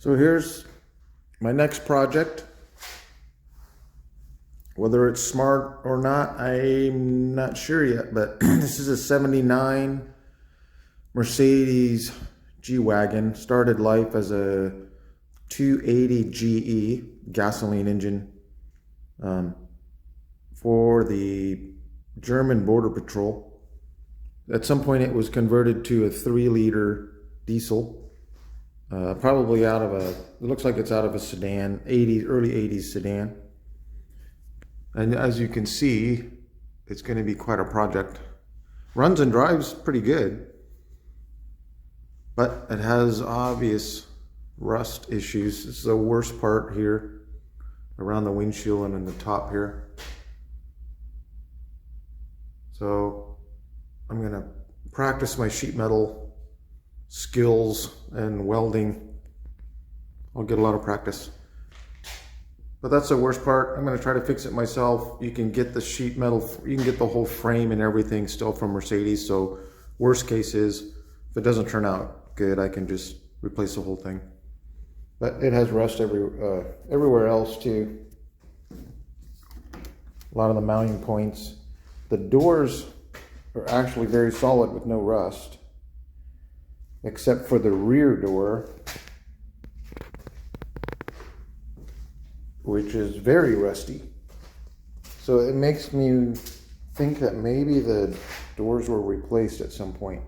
So here's my next project. Whether it's smart or not, I'm not sure yet, but this is a 79 Mercedes G-Wagon. Started life as a 280 GE gasoline engine for the German Border Patrol. At some point it was converted to a 3-liter diesel. Probably out of it looks like it's out of a sedan, early 80s sedan. And as you can see, it's going to be quite a project. Runs and drives pretty good, but it has obvious rust issues. This is the worst part here, around the windshield and in the top here. So I'm going to practice my sheet metal skills and welding. I'll get a lot of practice. But that's the worst part. I'm going to try to fix it myself. You can get the sheet metal, you can get the whole frame and everything still from Mercedes. So worst case is, if it doesn't turn out good, I can just replace the whole thing. But it has rust everywhere else too. A lot of the mounting points. The doors are actually very solid with no rust, except for the rear door, which is very rusty. So it makes me think that maybe the doors were replaced at some point.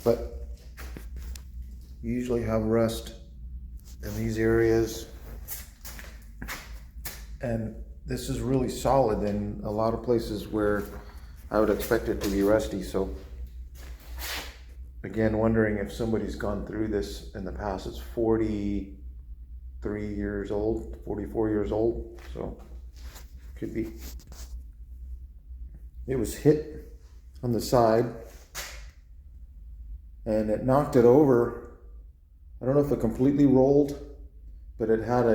But you usually have rust in these areas, and this is really solid in a lot of places where I would expect it to be rusty. So again, wondering if somebody's gone through this in the past. It's 43 years old, 44 years old, so could be. It was hit on the side and it knocked it over. I don't know if it completely rolled, but it had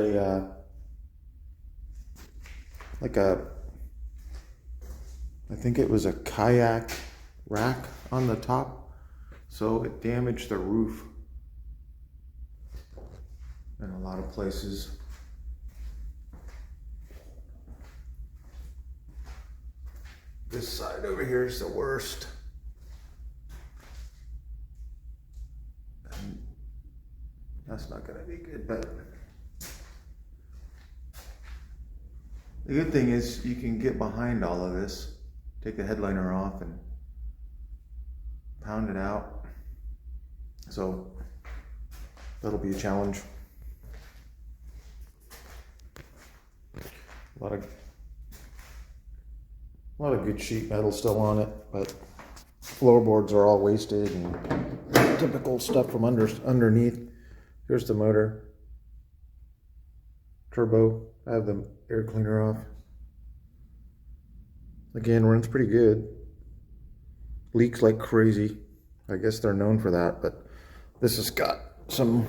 I think it was a kayak rack on the top. So it damaged the roof in a lot of places. This side over here is the worst. And that's not going to be good, but the good thing is you can get behind all of this, take the headliner off and pound it out. So that'll be a challenge. A lot of good sheet metal still on it, but floorboards are all wasted and typical stuff from underneath. Here's the motor, turbo. I have the air cleaner off. Again, runs pretty good. Leaks like crazy. I guess they're known for that, but this has got some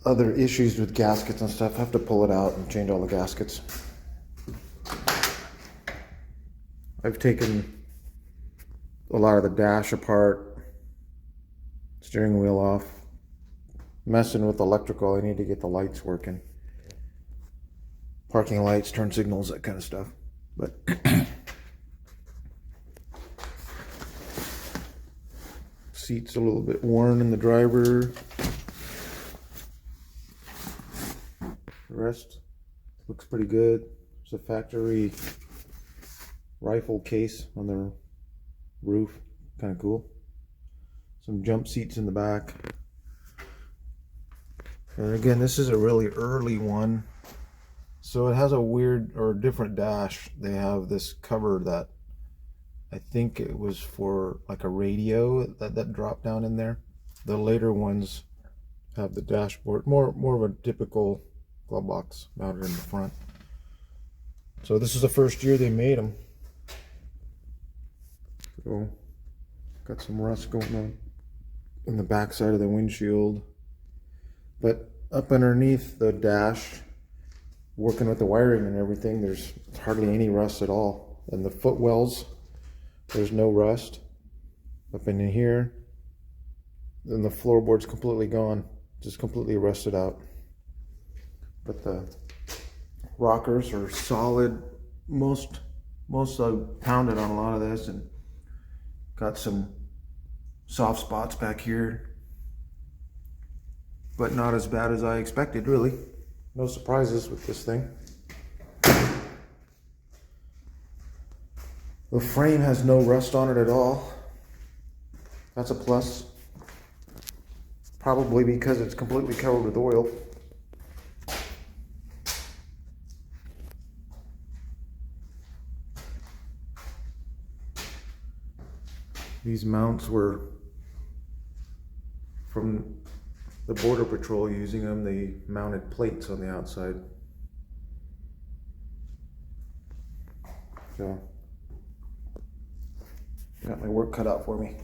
other issues with gaskets and stuff. I have to pull it out and change all the gaskets. I've taken a lot of the dash apart, steering wheel off, messing with electrical. I need to get the lights working. Parking lights, turn signals, that kind of stuff. But seat's a little bit worn in the driver. The rest looks pretty good. It's a factory rifle case on the roof, kind of cool. Some jump seats in the back. And again, this is a really early one, so it has a weird or different dash. They have this cover that I think it was for like a radio that dropped down in there. The later ones have the dashboard, more of a typical glove box mounted in the front. So this is the first year they made them. So got some rust going on in the back side of the windshield. But up underneath the dash, working with the wiring and everything, there's hardly any rust at all. And the footwells, there's no rust. Up in here, and the floorboard's completely gone, just completely rusted out. But the rockers are solid. Most I pounded on a lot of this and got some soft spots back here, but not as bad as I expected, really. No surprises with this thing. The frame has no rust on it at all. That's a plus. Probably because it's completely covered with oil. These mounts were from the Border Patrol using them. They mounted plates on the outside. So, got my work cut out for me.